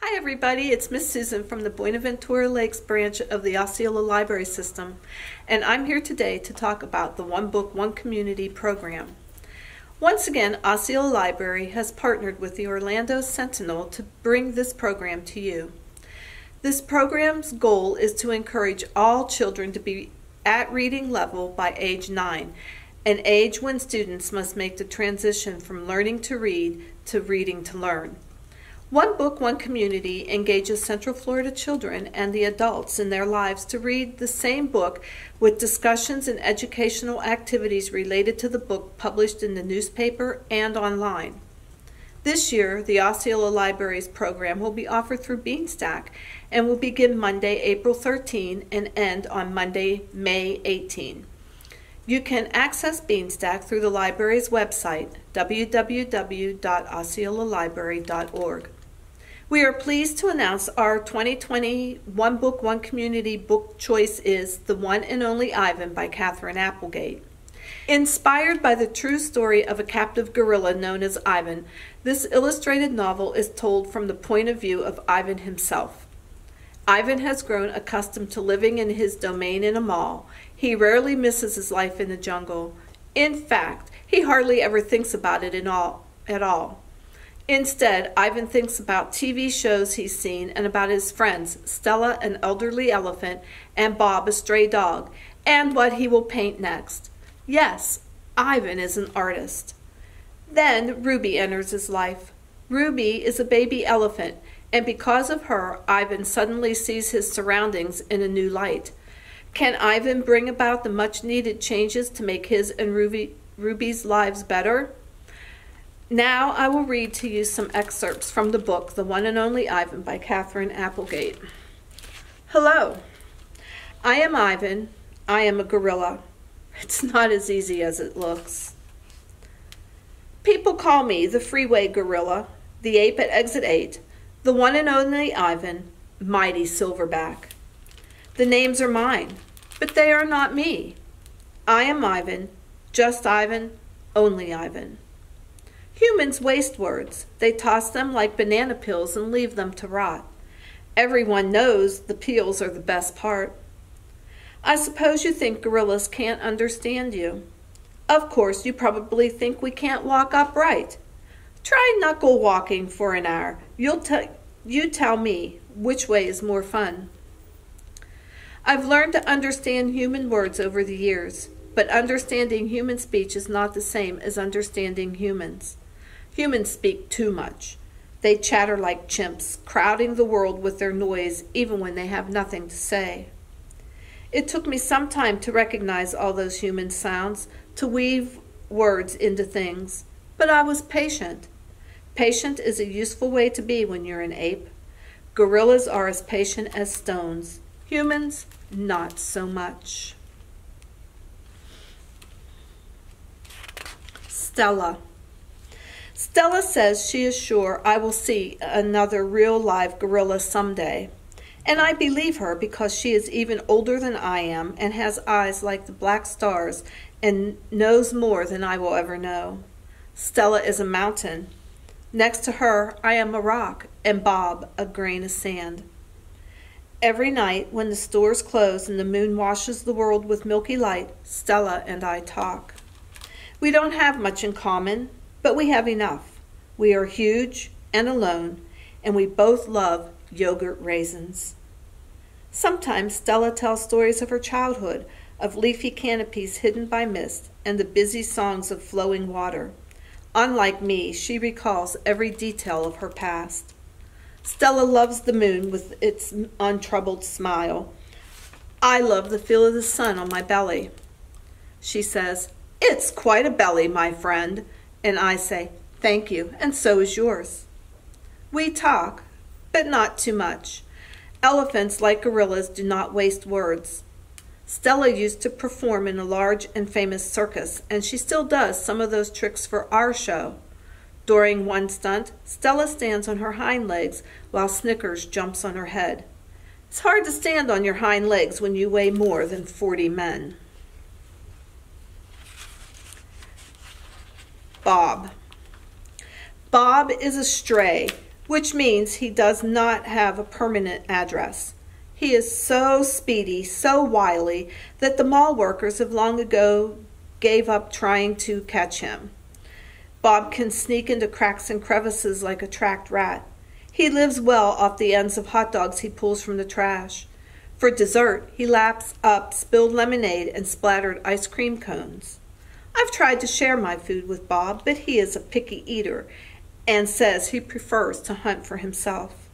Hi everybody, it's Miss Susan from the Buenaventura Lakes branch of the Osceola Library System, and I'm here today to talk about the One Book, One Community program. Once again, Osceola Library has partnered with the Orlando Sentinel to bring this program to you. This program's goal is to encourage all children to be at reading level by age 9, an age when students must make the transition from learning to read to reading to learn. One Book, One Community engages Central Florida children and the adults in their lives to read the same book with discussions and educational activities related to the book published in the newspaper and online. This year, the Osceola Library's program will be offered through Beanstack and will begin Monday, April 13 and end on Monday, May 18. You can access Beanstack through the library's website, www.osceolalibrary.org. We are pleased to announce our 2020 One Book, One Community book choice is The One and Only Ivan by Katherine Applegate. Inspired by the true story of a captive gorilla known as Ivan, this illustrated novel is told from the point of view of Ivan himself. Ivan has grown accustomed to living in his domain in a mall. He rarely misses his life in the jungle. In fact, he hardly ever thinks about it at all. Instead, Ivan thinks about TV shows he's seen and about his friends, Stella, an elderly elephant, and Bob, a stray dog, and what he will paint next. Yes, Ivan is an artist. Then Ruby enters his life. Ruby is a baby elephant, and because of her, Ivan suddenly sees his surroundings in a new light. Can Ivan bring about the much-needed changes to make his and Ruby's lives better? Now I will read to you some excerpts from the book, The One and Only Ivan by Katherine Applegate. Hello, I am Ivan. I am a gorilla. It's not as easy as it looks. People call me the freeway gorilla, the ape at exit 8, the one and only Ivan, mighty silverback. The names are mine, but they are not me. I am Ivan, just Ivan, only Ivan. Humans waste words. They toss them like banana peels and leave them to rot. Everyone knows the peels are the best part. I suppose you think gorillas can't understand you. Of course, you probably think we can't walk upright. Try knuckle walking for an hour. You tell me which way is more fun. I've learned to understand human words over the years, but understanding human speech is not the same as understanding humans. Humans speak too much. They chatter like chimps, crowding the world with their noise even when they have nothing to say. It took me some time to recognize all those human sounds, to weave words into things, but I was patient. Patient is a useful way to be when you're an ape. Gorillas are as patient as stones. Humans, not so much. Stella. Stella says she is sure I will see another real live gorilla someday. And I believe her because she is even older than I am and has eyes like the black stars and knows more than I will ever know. Stella is a mountain. Next to her, I am a rock, and Bob, a grain of sand. Every night, when the stores close and the moon washes the world with milky light, Stella and I talk. We don't have much in common, but we have enough. We are huge and alone, and we both love yogurt raisins. Sometimes Stella tells stories of her childhood, of leafy canopies hidden by mist, and the busy songs of flowing water. Unlike me, she recalls every detail of her past. Stella loves the moon with its untroubled smile. I love the feel of the sun on my belly. She says, "It's quite a belly, my friend." And I say, "Thank you, and so is yours." We talk, but not too much. Elephants, like gorillas, do not waste words. Stella used to perform in a large and famous circus, and she still does some of those tricks for our show. During one stunt, Stella stands on her hind legs while Snickers jumps on her head. It's hard to stand on your hind legs when you weigh more than 40 men. Bob. Bob is a stray, which means he does not have a permanent address. He is so speedy, so wily, that the mall workers have long ago gave up trying to catch him. Bob can sneak into cracks and crevices like a tracked rat. He lives well off the ends of hot dogs he pulls from the trash. For dessert, he laps up spilled lemonade and splattered ice cream cones. I've tried to share my food with Bob, but he is a picky eater and says he prefers to hunt for himself.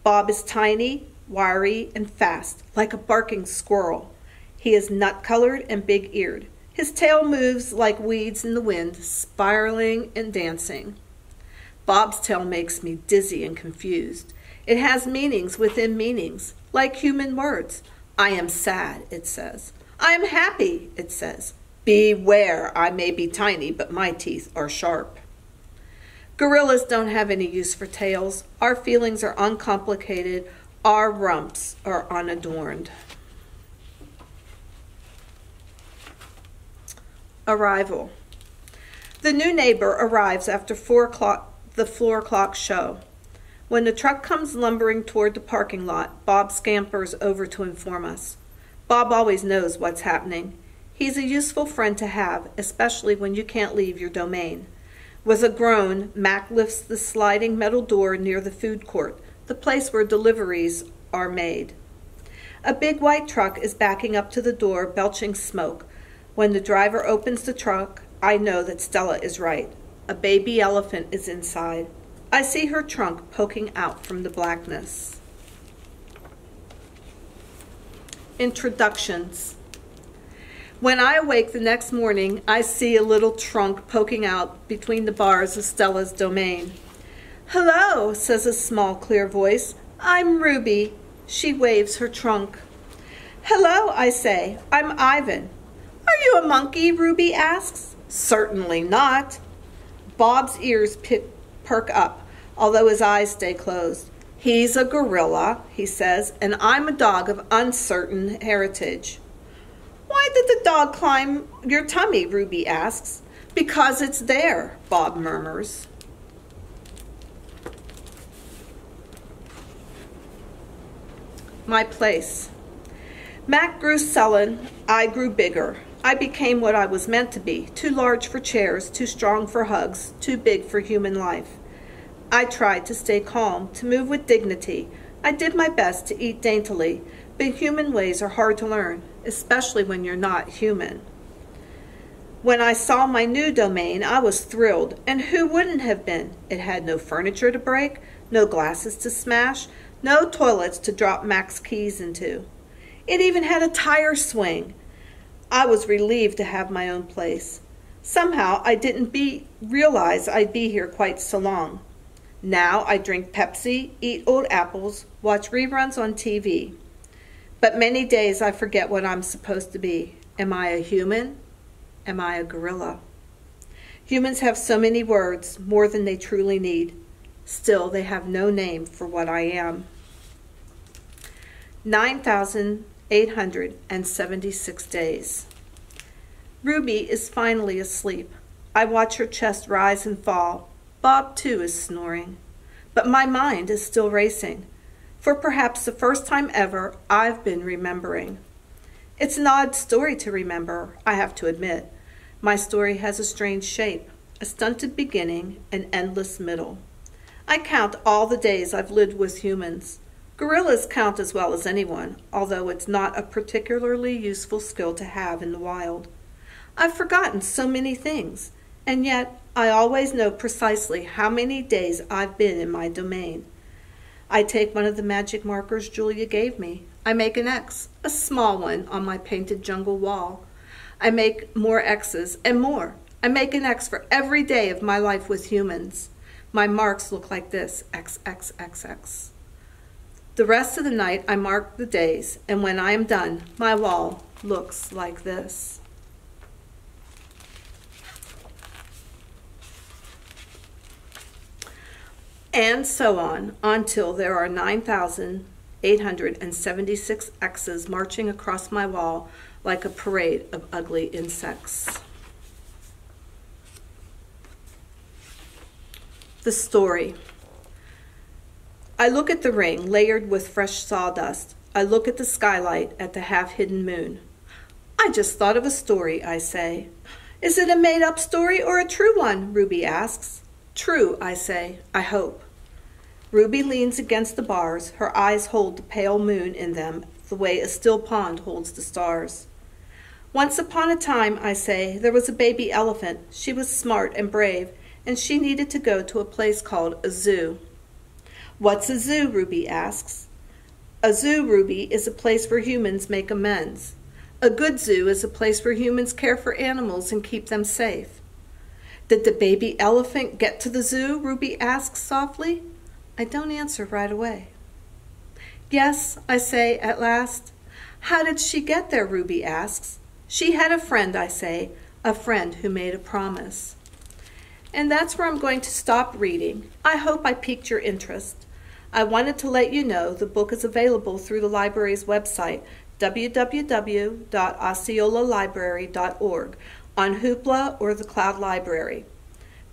Bob is tiny, wiry, and fast, like a barking squirrel. He is nut-colored and big-eared. His tail moves like weeds in the wind, spiraling and dancing. Bob's tail makes me dizzy and confused. It has meanings within meanings, like human words. I am sad, it says. I am happy, it says. Beware, I may be tiny, but my teeth are sharp. Gorillas don't have any use for tails. Our feelings are uncomplicated. Our rumps are unadorned. Arrival. The new neighbor arrives after 4 o'clock, the 4 o'clock show. When the truck comes lumbering toward the parking lot, Bob scampers over to inform us. Bob always knows what's happening. He's a useful friend to have, especially when you can't leave your domain. With a groan, Mac lifts the sliding metal door near the food court, the place where deliveries are made. A big white truck is backing up to the door, belching smoke. When the driver opens the truck, I know that Stella is right. A baby elephant is inside. I see her trunk poking out from the blackness. Introductions. When I awake the next morning, I see a little trunk poking out between the bars of Stella's domain. "Hello," says a small, clear voice. "I'm Ruby." She waves her trunk. "Hello," I say. "I'm Ivan." "Are you a monkey?" Ruby asks. "Certainly not." Bob's ears perk up, although his eyes stay closed. "He's a gorilla," he says, "and I'm a dog of uncertain heritage." "Why did the dog climb your tummy?" Ruby asks. "Because it's there," Bob murmurs. My place. Mac grew sullen. I grew bigger. I became what I was meant to be, too large for chairs, too strong for hugs, too big for human life. I tried to stay calm, to move with dignity. I did my best to eat daintily, but human ways are hard to learn, especially when you're not human. When I saw my new domain, I was thrilled, and who wouldn't have been? It had no furniture to break, no glasses to smash, no toilets to drop Mac's keys into. It even had a tire swing. I was relieved to have my own place. Somehow I didn't realize I'd be here quite so long. Now I drink Pepsi, eat old apples, watch reruns on TV. But many days I forget what I'm supposed to be. Am I a human? Am I a gorilla? Humans have so many words, more than they truly need. Still, they have no name for what I am. 9,876 days. Ruby is finally asleep. I watch her chest rise and fall. Bob, too, is snoring. But my mind is still racing. For perhaps the first time ever, I've been remembering. It's an odd story to remember, I have to admit. My story has a strange shape, a stunted beginning, an endless middle. I count all the days I've lived with humans. Gorillas count as well as anyone, although it's not a particularly useful skill to have in the wild. I've forgotten so many things, and yet I always know precisely how many days I've been in my domain. I take one of the magic markers Julia gave me. I make an X, a small one, on my painted jungle wall. I make more X's and more. I make an X for every day of my life with humans. My marks look like this, X, X, X, X. The rest of the night I mark the days, and when I am done, my wall looks like this. And so on, until there are 9,876 X's marching across my wall like a parade of ugly insects. The story. I look at the ring layered with fresh sawdust. I look at the skylight, at the half-hidden moon. I just thought of a story, I say. Is it a made-up story or a true one? Ruby asks. True, I say. I hope. Ruby leans against the bars. Her eyes hold the pale moon in them, the way a still pond holds the stars. Once upon a time, I say, there was a baby elephant. She was smart and brave, and she needed to go to a place called a zoo. What's a zoo? Ruby asks. A zoo, Ruby, is a place where humans make amends. A good zoo is a place where humans care for animals and keep them safe. Did the baby elephant get to the zoo? Ruby asks softly. I don't answer right away. Yes, I say at last. How did she get there? Ruby asks. She had a friend, I say, a friend who made a promise. And that's where I'm going to stop reading. I hope I piqued your interest. I wanted to let you know the book is available through the library's website, www.osceolalibrary.org, on Hoopla or the Cloud Library.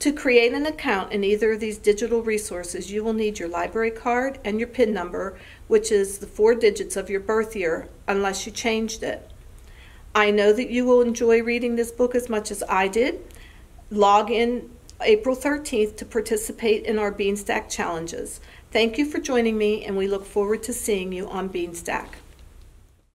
To create an account in either of these digital resources, you will need your library card and your PIN number, which is the 4 digits of your birth year, unless you changed it. I know that you will enjoy reading this book as much as I did. Log in April 13th to participate in our Beanstack challenges. Thank you for joining me, and we look forward to seeing you on Beanstack.